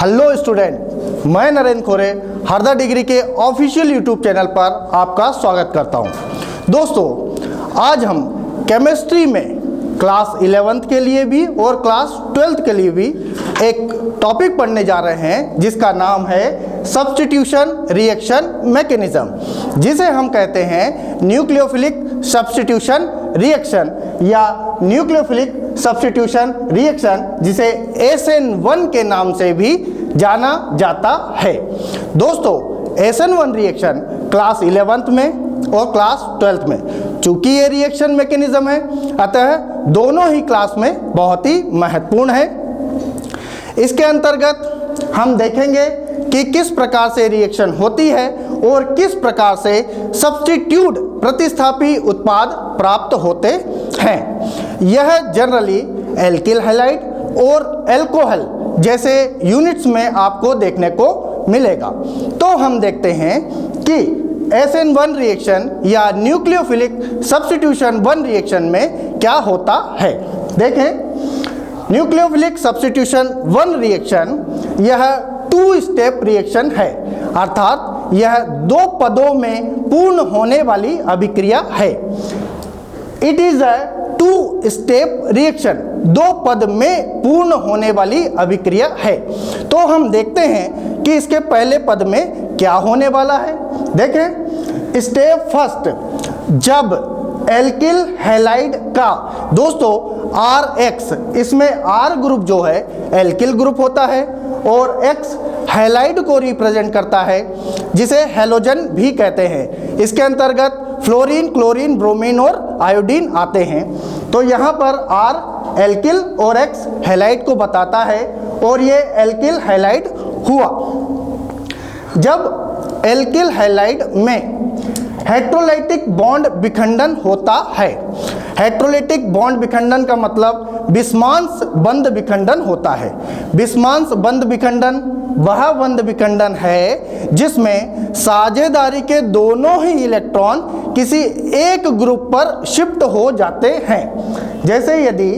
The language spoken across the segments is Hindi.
हेलो स्टूडेंट, मैं नरेंद्र खोरे हरदा डिग्री के ऑफिशियल यूट्यूब चैनल पर आपका स्वागत करता हूं। दोस्तों, आज हम केमिस्ट्री में क्लास 11th के लिए भी और क्लास 12th के लिए भी एक टॉपिक पढ़ने जा रहे हैं जिसका नाम है सब्स्टिट्यूशन रिएक्शन मैकेनिज्म, जिसे हम कहते हैं न्यूक्लियोफिलिक सब्स्टिट्यूशन रिएक्शन या न्यूक्लियोफिलिक सब्स्टिट्यूशन रिएक्शन, जिसे SN1 के नाम से भी जाना जाता है। दोस्तों, SN1 रिएक्शन क्लास 11th में और क्लास 12th में, चूंकि ये रिएक्शन मैकेनिज्म है, अतः दोनों ही क्लास में बहुत ही महत्वपूर्ण है। इसके अंतर्गत हम देखेंगे कि किस प्रकार से रिएक्शन होती है और किस प्रकार से सब्स्टिट्यूट प्रतिस्थापी उत्पाद प्राप्त होते हैं। यह जनरली एल्किल हैलाइड और एल्कोहल जैसे यूनिट्स में आपको देखने को मिलेगा। तो हम देखते हैं कि SN1 रिएक्शन या न्यूक्लियोफिलिक सब्स्टिट्यूशन 1 रिएक्शन में क्या होता है। देखें, न्यूक्लियोफिलिक सब्स्टिट्यूशन 1 रिएक्शन यह 2 स्टेप रिएक्शन है, अर्थात यह 2 पदों में पूर्ण होने वाली अभिक्रिया है। It is a 2 step reaction, 2 पद में पूर्ण होने वाली अभिक्रिया है। तो हम देखते हैं कि इसके पहले पद में क्या होने वाला है। देखें, स्टेप फर्स्ट, जब एल्किल हैलाइड का दोस्तों RH, इसमें R ग्रुप जो है एल्किल ग्रुप होता है और X हैलाइड को रिप्रेजेंट करता है, जिसे हैलोजन भी कहते हैं। इसके अंतर्गत फ्लोरीन, क्लोरीन, ब्रोमीन और आयोडीन आते हैं। तो यहाँ पर R एल्किल और X हैलाइड को बताता है और ये एल्किल हैलाइड हुआ। जब एल्किल हैलाइड में हेट्रोलाइटिक बॉन्ड विखंडन होता है, हेट्रोलाइटिक बॉन्ड विखंडन का मतलब विषमांश बंध विखंडन होता है। विषमांश बंध विखंडन वह बंध विखंडन है जिसमें साझेदारी के दोनों ही इलेक्ट्रॉन किसी एक ग्रुप पर शिफ्ट हो जाते हैं। जैसे यदि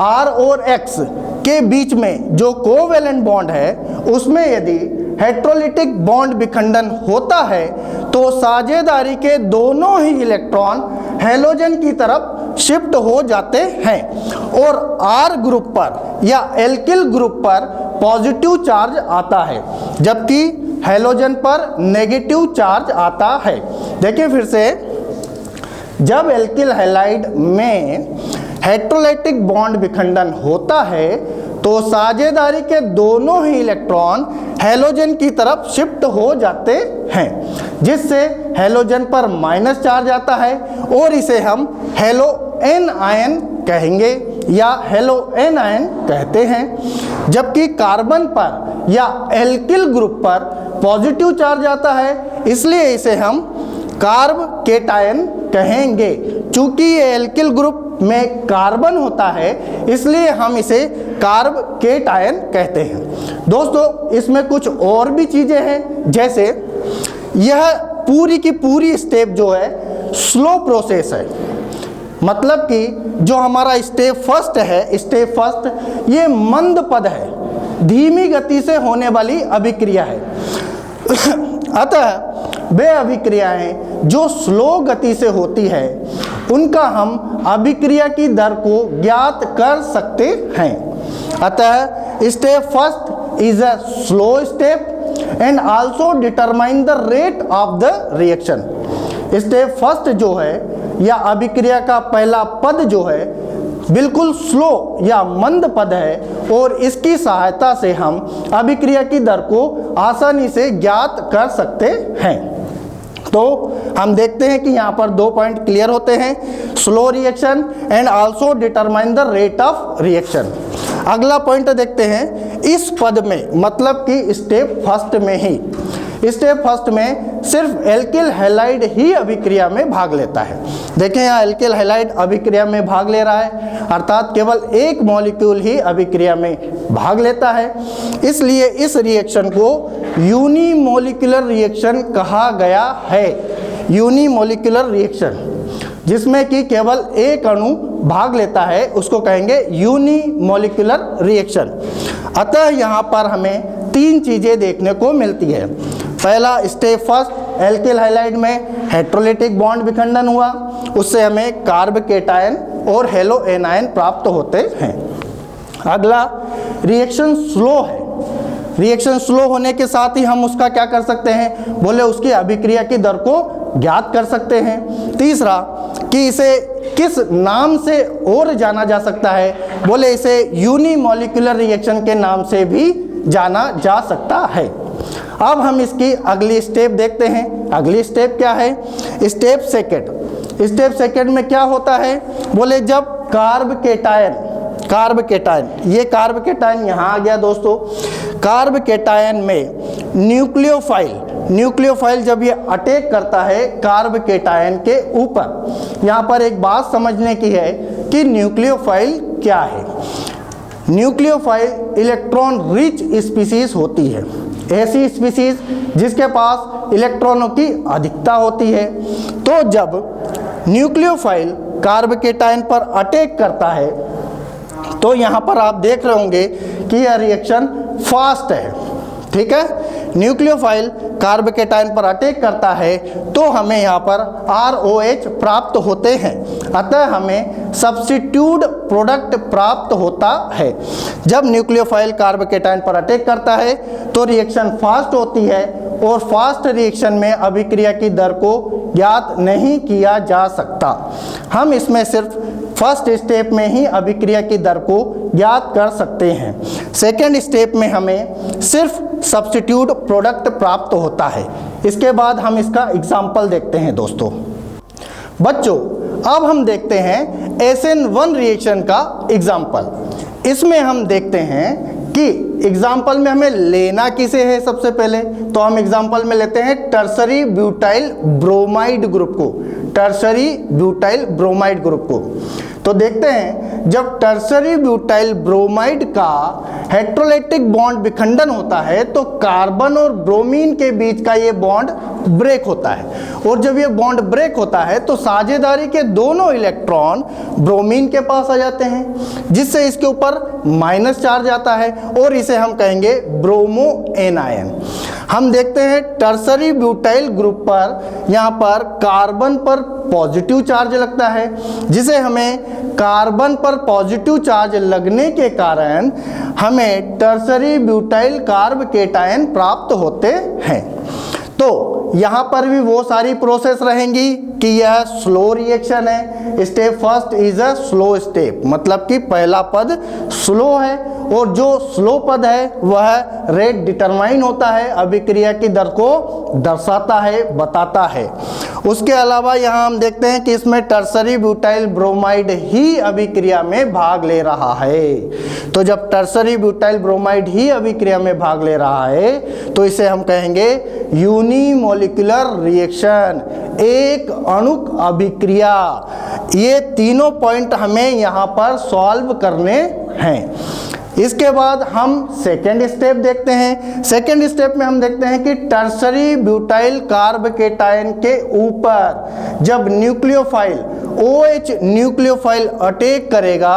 R और X के बीच में जो कोवेलेंट बॉन्ड है उसमें यदि हेट्रोलाइटिक बॉन्ड विखंडन होता है तो साझेदारी के दोनों ही इलेक्ट्रॉन हैलोजन की तरफ शिफ्ट हो जाते हैं और R ग्रुप पर या एल्किल ग्रुप पर पॉजिटिव चार्ज आता है, जबकि हैलोजन पर नेगेटिव चार्ज आता है। देखिए फिर से, जब एल्किल हैलाइड में हेट्रोलाइटिक बॉन्ड विखंडन होता है तो साझेदारी के दोनों ही इलेक्ट्रॉन हैलोजन की तरफ शिफ्ट हो जाते हैं, जिससे हैलोजन पर माइनस चार्ज आता है और इसे हम हेलो एन आयन कहेंगे या हेलो एन आयन कहते हैं। जबकि कार्बन पर या एल्किल ग्रुप पर पॉजिटिव चार्ज आता है, इसलिए इसे हम कार्ब केटायन कहेंगे। चूंकि ये एल्किल ग्रुप में कार्बन होता है इसलिए हम इसे कार्ब केटायन कहते हैं। दोस्तों, इसमें कुछ और भी चीजें हैं, जैसे यह पूरी की पूरी स्टेप जो है स्लो प्रोसेस है, मतलब कि जो हमारा स्टेप फर्स्ट है, स्टेप फर्स्ट ये मंद पद है, धीमी गति से होने वाली अभिक्रिया है। अतः वे अभिक्रियाएं जो स्लो गति से होती है उनका हम अभिक्रिया की दर को ज्ञात कर सकते हैं। अतः step first is a slow step and also determine the rate of the reaction. Step first जो है या अभिक्रिया का पहला पद जो है बिल्कुल स्लो या मंद पद है और इसकी सहायता से हम अभिक्रिया की दर को आसानी से ज्ञात कर सकते हैं। तो हम देखते हैं कि यहाँ पर 2 पॉइंट क्लियर होते हैं, slow reaction and also determine the rate of reaction. अगला पॉइंट देखते हैं, इस पद में मतलब कि स्टेप फर्स्ट में ही, स्टेप फर्स्ट में सिर्फ एल्किल हैलाइड ही अभिक्रिया में भाग लेता है। देखें, यहाँ एल्किल हैलाइड अभिक्रिया में भाग ले रहा है, अर्थात केवल एक मॉलिक्यूल ही अभिक्रिया में भाग लेता है। इसलिए इस रिएक्शन को यूनिमोलिकुलर रिएक्शन कहा गया है। यूनिमोलिकुलर रिएक्शन जिसमें कि केवल एक अणु भाग लेता है उसको कहेंगे यूनिमोलिकुलर रिएक्शन। अतः यहाँ पर हमें तीन चीज़ें देखने को मिलती है। पहला स्टेप फर्स्ट, एल्किल हैलाइड में हेटेरोलिटिक बॉन्ड विखंडन हुआ, उससे हमें कार्ब केटायन और हेलो एनायन प्राप्त होते हैं। अगला रिएक्शन स्लो है, रिएक्शन स्लो होने के साथ ही हम उसका क्या कर सकते हैं, बोले उसकी अभिक्रिया की दर को ज्ञात कर सकते हैं। तीसरा कि इसे किस नाम से और जाना जा सकता है, बोले इसे यूनिमॉलिक्यूलर रिएक्शन के नाम से भी जाना जा सकता है। अब हम इसकी अगली स्टेप देखते हैं। अगली स्टेप क्या है, स्टेप सेकेंड। स्टेप सेकेंड में क्या होता है, बोले जब कार्ब केटायन ये कार्ब केटायन यहाँ आ गया दोस्तों, कार्ब केटायन में न्यूक्लियोफाइल जब ये अटैक करता है कार्ब केटायन के ऊपर, यहाँ पर एक बात समझने की है कि न्यूक्लियोफाइल क्या है। न्यूक्लियोफाइल इलेक्ट्रॉन रिच स्पीसीज होती है, ऐसी स्पीसीज जिसके पास इलेक्ट्रॉनों की अधिकता होती है। तो जब न्यूक्लियोफाइल कार्ब केटायन पर अटैक करता है तो यहाँ पर आप देख रहे होंगे कि यह रिएक्शन फास्ट है, ठीक है। न्यूक्लियोफाइल कार्ब केटायन पर अटैक करता है तो हमें यहाँ पर ROH प्राप्त होते हैं, अतः हमें सब्स्टिट्यूट प्रोडक्ट प्राप्त होता है। जब न्यूक्लियोफाइल कार्ब केटायन पर अटैक करता है तो रिएक्शन फास्ट होती है और फास्ट रिएक्शन में अभिक्रिया की दर को ज्ञात नहीं किया जा सकता। हम इसमें सिर्फ फर्स्ट स्टेप में ही अभिक्रिया की दर को ज्ञात कर सकते हैं। सेकेंड स्टेप में हमें सिर्फ सब्स्टिट्यूट प्रोडक्ट प्राप्त होता है। इसके बाद हम इसका एग्जाम्पल देखते हैं दोस्तों। बच्चों अब हम देखते हैं SN1 रिएक्शन का एग्जाम्पल। इसमें हम देखते हैं कि एग्जाम्पल में हमें लेना किसे है, सबसे पहले तो हम एग्जाम्पल में लेते हैं टर्सरी ब्यूटाइल ब्रोमाइड ग्रुप को, टर्सरी ब्यूटाइल ब्रोमाइड ग्रुप को। तो देखते हैं जब टर्सरी ब्यूटाइल ब्रोमाइड का हेटेरोलिटिक बॉन्ड विखंडन होता है तो कार्बन और ब्रोमीन के बीच का ये बॉन्ड ब्रेक होता है, और जब ये बॉन्ड ब्रेक होता है तो साझेदारी के दोनों इलेक्ट्रॉन ब्रोमीन के पास आ जाते हैं, जिससे इसके ऊपर माइनस चार्ज आता है और इसे हम कहेंगे ब्रोमो एनायन। हम देखते हैं टर्सरी ब्यूटाइल ग्रुप पर यहाँ पर कार्बन पर पॉजिटिव चार्ज लगता है, जिसे हमें कार्बन पर पॉजिटिव चार्ज लगने के कारण हमें टर्सरी ब्यूटाइल कार्ब केटायन प्राप्त होते हैं। तो यहाँ पर भी वो सारी प्रोसेस रहेंगी कि यह स्लो रिएक्शन है। Step first is a slow step, मतलब कि पहला पद स्लो है और जो स्लो पद है वह रेट डिटरमाइन होता है, अभिक्रिया की दर को दर्शाता है, बताता है। उसके अलावा यहाँ हम देखते हैं कि इसमें टर्सरी ब्यूटाइल ब्रोमाइड ही अभिक्रिया में भाग ले रहा है। तो जब टर्सरी ब्यूटाइल ब्रोमाइड ही अभिक्रिया में भाग ले रहा है तो इसे हम कहेंगे यूनिमॉलिक्यूलर रिएक्शन, एक अणुक अभिक्रिया। ये तीनों पॉइंट हमें यहाँ पर सॉल्व करने हैं। इसके बाद हम सेकेंड स्टेप देखते हैं। सेकेंड स्टेप में हम देखते हैं कि टर्सरी ब्यूटाइल कार्ब केटायन के ऊपर जब न्यूक्लियोफाइल OH न्यूक्लियोफाइल अटैक करेगा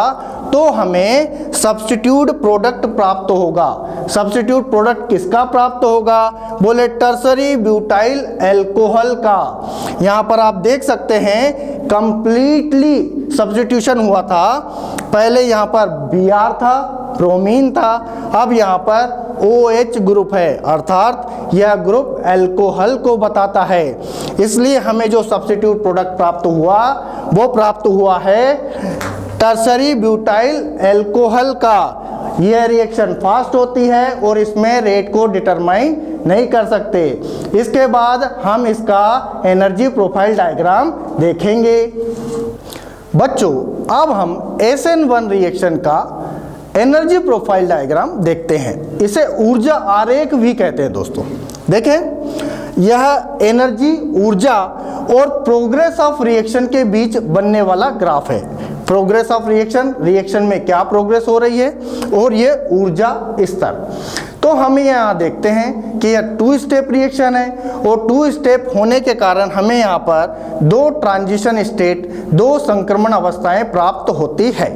तो हमें सब्स्टिट्यूट प्रोडक्ट प्राप्त होगा। सब्स्टिट्यूट प्रोडक्ट किसका प्राप्त होगा, बोले टर्सरी ब्यूटाइल अल्कोहल का। यहाँ पर आप देख सकते हैं कंप्लीटली सब्स्टिट्यूशन हुआ था। पहले यहाँ पर Br था, ब्रोमीन था, अब यहाँ पर OH ग्रुप है, अर्थात यह ग्रुप अल्कोहल को बताता है। इसलिए हमें जो सब्स्टिट्यूट प्रोडक्ट प्राप्त हुआ वो प्राप्त हुआ है टर्सरी ब्यूटाइल अल्कोहल का। यह रिएक्शन फास्ट होती है और इसमें रेट को डिटरमाइन नहीं कर सकते। इसके बाद हम इसका एनर्जी प्रोफाइल डायग्राम देखेंगे। बच्चों अब हम SN1 रिएक्शन का एनर्जी प्रोफाइल डायग्राम देखते हैं। इसे ऊर्जा आरेख भी कहते हैं दोस्तों। देखें यह एनर्जी, ऊर्जा और प्रोग्रेस ऑफ रिएक्शन के बीच बनने वाला ग्राफ है। प्रोग्रेस ऑफ रिएक्शन, रिएक्शन में क्या प्रोग्रेस हो रही है, और ये ऊर्जा स्तर। तो हम यहाँ देखते हैं कि यह 2 स्टेप रिएक्शन है और 2 स्टेप होने के कारण हमें यहाँ पर 2 ट्रांजिशन स्टेट, 2 संक्रमण अवस्थाएं प्राप्त होती है।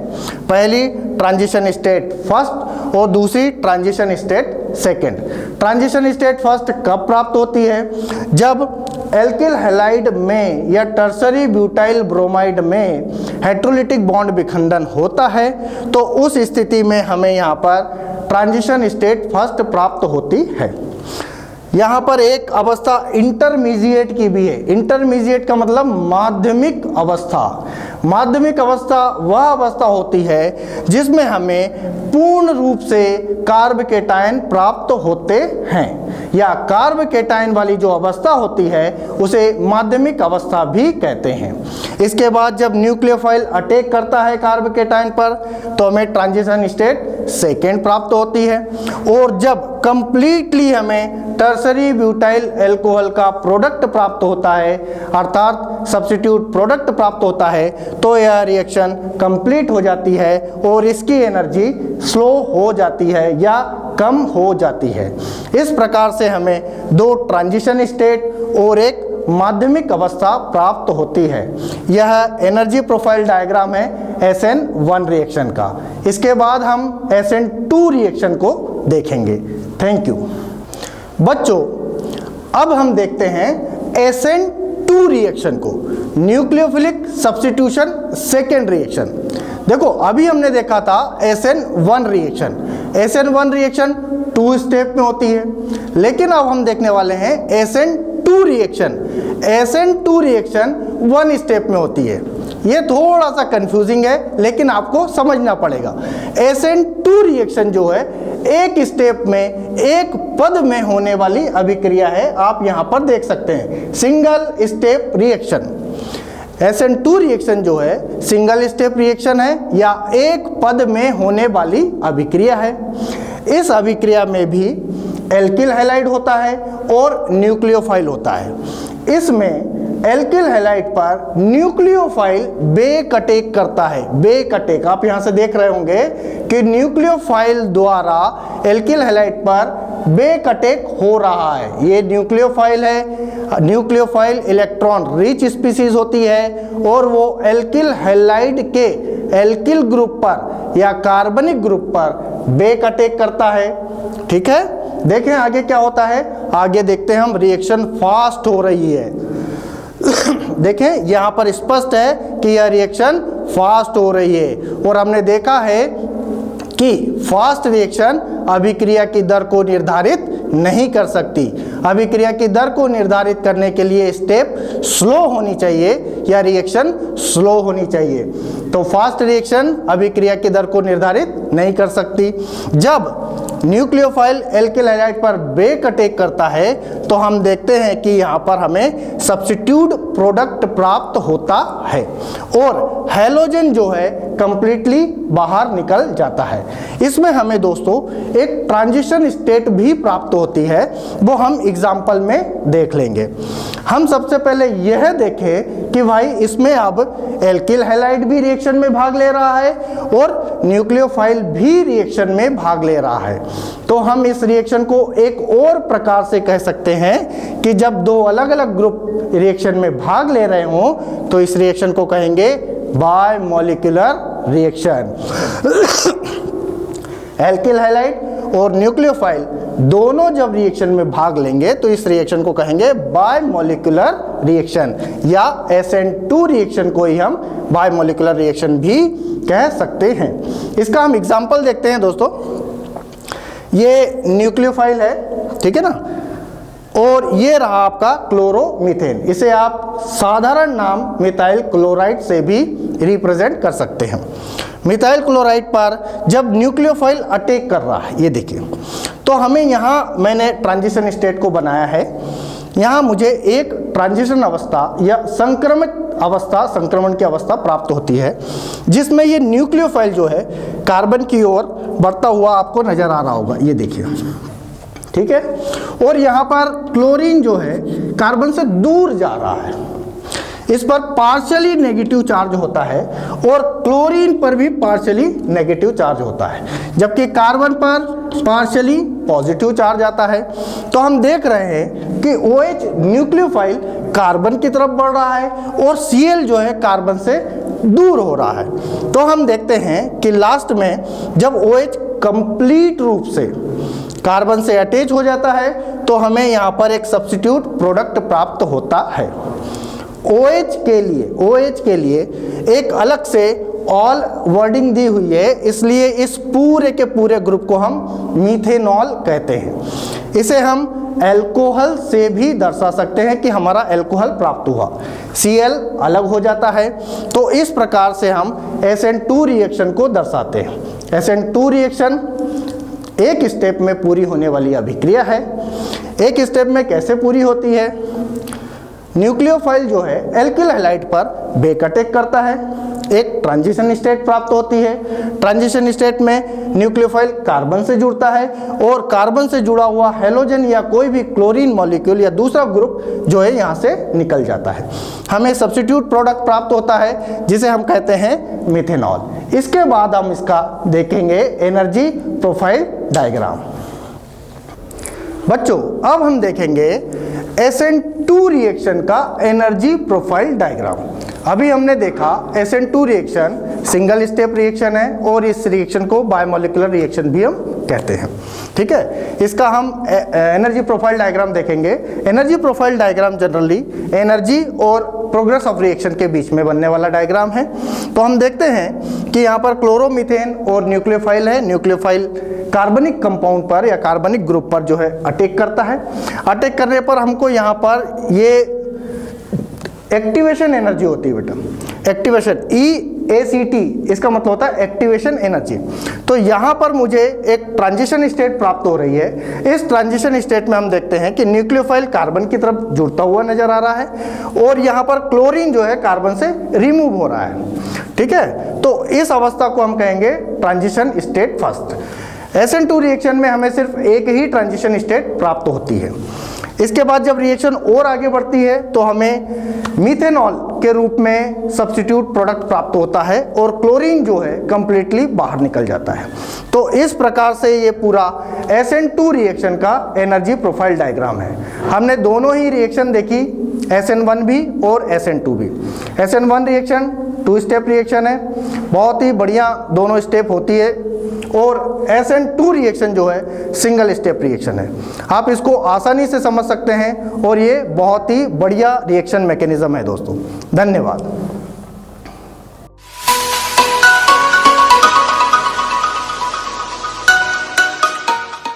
पहली ट्रांजिशन स्टेट फर्स्ट और दूसरी transition state second. Transition state first कब प्राप्त होती है? जब एल्किल हैलाइड में या टर्सरी ब्यूटाइल ब्रोमाइड में हेटेरोलिटिक बॉन्ड विखंडन होता है, तो उस स्थिति में हमें यहाँ पर ट्रांजिशन स्टेट फर्स्ट प्राप्त होती है। यहाँ पर एक अवस्था इंटरमीडिएट की भी है। इंटरमीडिएट का मतलब माध्यमिक अवस्था। माध्यमिक अवस्था वह अवस्था होती है जिसमें हमें पूर्ण रूप से कार्ब केटायन प्राप्त होते हैं, या कार्ब केटायन वाली जो अवस्था होती है उसे माध्यमिक अवस्था भी कहते हैं। इसके बाद जब न्यूक्लियोफाइल अटैक करता है कार्ब केटायन पर तो हमें ट्रांजिशन स्टेट सेकेंड प्राप्त होती है, और जब कंप्लीटली हमें टर्सरी ब्यूटाइल अल्कोहल का प्रोडक्ट प्राप्त होता है, अर्थात सब्स्टिट्यूट प्रोडक्ट प्राप्त होता है, तो यह रिएक्शन कंप्लीट हो जाती है और इसकी एनर्जी स्लो हो जाती है या कम हो जाती है। इस प्रकार से हमें दो ट्रांजिशन स्टेट और एक माध्यमिक अवस्था प्राप्त होती है। यह एनर्जी प्रोफाइल डायग्राम है SN1 रिएक्शन का। इसके बाद हम SN2 रिएक्शन को देखेंगे। थैंक यू बच्चों। अब हम देखते हैं SN2 रिएक्शन को, न्यूक्लियोफिलिक सब्स्टिट्यूशन सेकेंड रिएक्शन। देखो अभी हमने देखा था SN1 reaction. SN1 reaction 2 step में होती है, लेकिन अब हम देखने वाले हैं SN2 reaction. SN2 reaction 1 step में होती है। ये थोड़ा सा कंफ्यूजिंग है लेकिन आपको समझना पड़ेगा। SN2 रिएक्शन जो है एक स्टेप में एक पद में होने वाली अभिक्रिया है। आप यहां पर देख सकते हैं single step reaction. SN2 reaction जो है सिंगल स्टेप रिएक्शन है या एक पद में होने वाली अभिक्रिया है। इस अभिक्रिया में भी एल्किल हैलाइड होता है और न्यूक्लियोफाइल होता है। इसमें एल्किल हैलाइड पर न्यूक्लियोफाइल बेक अटैक करता है। बेक अटैक आप यहां से देख रहे होंगे कि न्यूक्लियोफाइल द्वारा एल्किल हैलाइड पर बेक अटैक हो रहा है। ये न्यूक्लियोफाइल है। न्यूक्लियोफाइल इलेक्ट्रॉन रिच स्पीसीज होती है और वो एल्किल हैलाइड के एल्किल ग्रुप पर या कार्बनिक ग्रुप पर बेक अटैक करता है। ठीक है, देखें आगे क्या होता है। आगे देखते हैं हम, रिएक्शन फास्ट हो रही है। देखें यहां पर स्पष्ट है कि यह रिएक्शन फास्ट हो रही है, और हमने देखा है कि फास्ट रिएक्शन अभिक्रिया की दर को निर्धारित नहीं कर सकती। अभिक्रिया की दर को निर्धारित करने के लिए स्टेप स्लो होनी चाहिए या रिएक्शन स्लो होनी चाहिए। तो फास्ट रिएक्शन अभिक्रिया की दर को निर्धारित नहीं कर सकती। जब न्यूक्लियोफाइल एल्किल हैलाइड पर बेक अटैक करता है तो हम देखते हैं कि यहाँ पर हमें सब्स्टिट्यूट प्रोडक्ट प्राप्त होता है और हैलोजन जो है कंप्लीटली बाहर निकल जाता है। इसमें हमें दोस्तों एक ट्रांजिशन स्टेट भी प्राप्त होती है, वो हम एग्जाम्पल में देख लेंगे। हम सबसे पहले यह देखें कि भाई इसमें अब एल्किल हैलाइड भी रिएक्शन में भाग ले रहा है और न्यूक्लियोफाइल भी रिएक्शन में भाग ले रहा है। तो हम इस रिएक्शन को एक और प्रकार से कह सकते हैं कि जब दो अलग अलग ग्रुप रिएक्शन में भाग ले रहे हों तो इस रिएक्शन को कहेंगे बायमॉलिक्यूलर रिएक्शन। एल्किल हैलाइड और न्यूक्लियोफाइल दोनों जब रिएक्शन में भाग लेंगे तो इस रिएक्शन को कहेंगे बायमॉलिक्यूलर रिएक्शन, या SN2 रिएक्शन को ही हम बायमॉलिक्यूलर रिएक्शन भी कह सकते हैं। इसका हम एग्जांपल देखते हैं दोस्तों। ये न्यूक्लियोफाइल है, ठीक है ना, और ये रहा आपका क्लोरोमीथेन। इसे आप साधारण नाम मिथाइल क्लोराइड से भी रिप्रेजेंट कर सकते हैं। मिथाइल क्लोराइड पर जब न्यूक्लियोफाइल अटैक कर रहा है, ये देखिए, तो हमें यहाँ मैंने ट्रांजिशन स्टेट को बनाया है। यहाँ मुझे एक ट्रांजिशन अवस्था या संक्रमित अवस्था, संक्रमण की अवस्था प्राप्त होती है जिसमें ये न्यूक्लियोफाइल जो है कार्बन की ओर बढ़ता हुआ आपको नजर आ रहा होगा, ये देखिए, ठीक है। और यहाँ पर क्लोरीन जो है कार्बन से दूर जा रहा है, इस पर पार्शियली नेगेटिव चार्ज होता है और क्लोरीन पर भी पार्शियली नेगेटिव चार्ज होता है, जबकि कार्बन पर पार्शियली पॉजिटिव चार्ज आता है। तो हम देख रहे हैं कि OH न्यूक्लियोफाइल कार्बन की तरफ बढ़ रहा है और Cl जो है कार्बन से दूर हो रहा है। तो हम देखते हैं कि लास्ट में जब OH कंप्लीट रूप से कार्बन से अटैच हो जाता है तो हमें यहाँ पर एक सब्स्टिट्यूट प्रोडक्ट प्राप्त होता है। OH के लिए एक अलग से ऑल वर्डिंग दी हुई है, इसलिए इस पूरे के पूरे ग्रुप को हम मीथेनॉल कहते हैं। इसे हम एल्कोहल से भी दर्शा सकते हैं कि हमारा एल्कोहल प्राप्त हुआ। Cl अलग हो जाता है, तो इस प्रकार से हम SN2 रिएक्शन को दर्शाते हैं। SN2 रिएक्शन एक स्टेप में पूरी होने वाली अभिक्रिया है। एक स्टेप में कैसे पूरी होती है? न्यूक्लियोफाइल जो है एल्किल हैलाइड पर बेक अटैक करता है, एक ट्रांजिशन स्टेट प्राप्त होती है। ट्रांजिशन स्टेट में न्यूक्लियोफाइल कार्बन से जुड़ता है और कार्बन से जुड़ा हुआ हेलोजन या कोई भी क्लोरीन मॉलिक्यूल या दूसरा ग्रुप जो है यहाँ से निकल जाता है। हमें सब्स्टिट्यूट प्रोडक्ट प्राप्त होता है जिसे हम कहते हैं मीथेनॉल। इसके बाद हम इसका देखेंगे एनर्जी प्रोफाइल डायग्राम। बच्चों अब हम देखेंगे SN2 रिएक्शन का एनर्जी प्रोफाइल डायग्राम। अभी हमने देखा SN2 reaction single step reaction है और इस रिएक्शन को बायोमोलिकुलर रिएक्शन भी हम कहते हैं। ठीक है, इसका हम एनर्जी प्रोफाइल डायग्राम देखेंगे। Energy profile diagram generally energy और प्रोग्रेस ऑफ रिएक्शन के बीच में बनने वाला डायग्राम है। तो हम देखते हैं कि यहाँ पर क्लोरोमीथेन और न्यूक्लियोफाइल है। न्यूक्लियोफाइल कार्बनिक कंपाउंड पर या कार्बनिक ग्रुप पर जो है अटैक करता है। अटैक करने पर हमको यहाँ पर ये एक्टिवेशन एनर्जी होती है बेटा, एक्टिवेशन EACT, इसका मतलब होता है एक्टिवेशन एनर्जी। तो यहाँ पर मुझे एक ट्रांजिशन स्टेट प्राप्त हो रही है। इस ट्रांजिशन स्टेट में हम देखते हैं कि न्यूक्लियोफाइल कार्बन की तरफ जुड़ता हुआ नजर आ रहा है और यहाँ पर क्लोरीन जो है कार्बन से रिमूव हो रहा है। ठीक है, तो इस अवस्था को हम कहेंगे transition state first. SN2 reaction में हमें सिर्फ एक ही ट्रांजिशन स्टेट प्राप्त होती है। इसके बाद जब रिएक्शन और आगे बढ़ती है तो हमें मीथेनॉल के रूप में सब्स्टिट्यूट प्रोडक्ट प्राप्त होता है और क्लोरीन जो है कंप्लीटली बाहर निकल जाता है। तो इस प्रकार से ये पूरा SN2 रिएक्शन का एनर्जी प्रोफाइल डायग्राम है। हमने दोनों ही रिएक्शन देखी, SN1 भी और SN2 भी। SN1 रिएक्शन 2 स्टेप रिएक्शन है, बहुत ही बढ़िया दोनों स्टेप होती है और SN2 रिएक्शन जो है सिंगल स्टेप रिएक्शन है। आप इसको आसानी से समझ सकते हैं और ये बहुत ही बढ़िया रिएक्शन मैकेनिज्म है दोस्तों। धन्यवाद।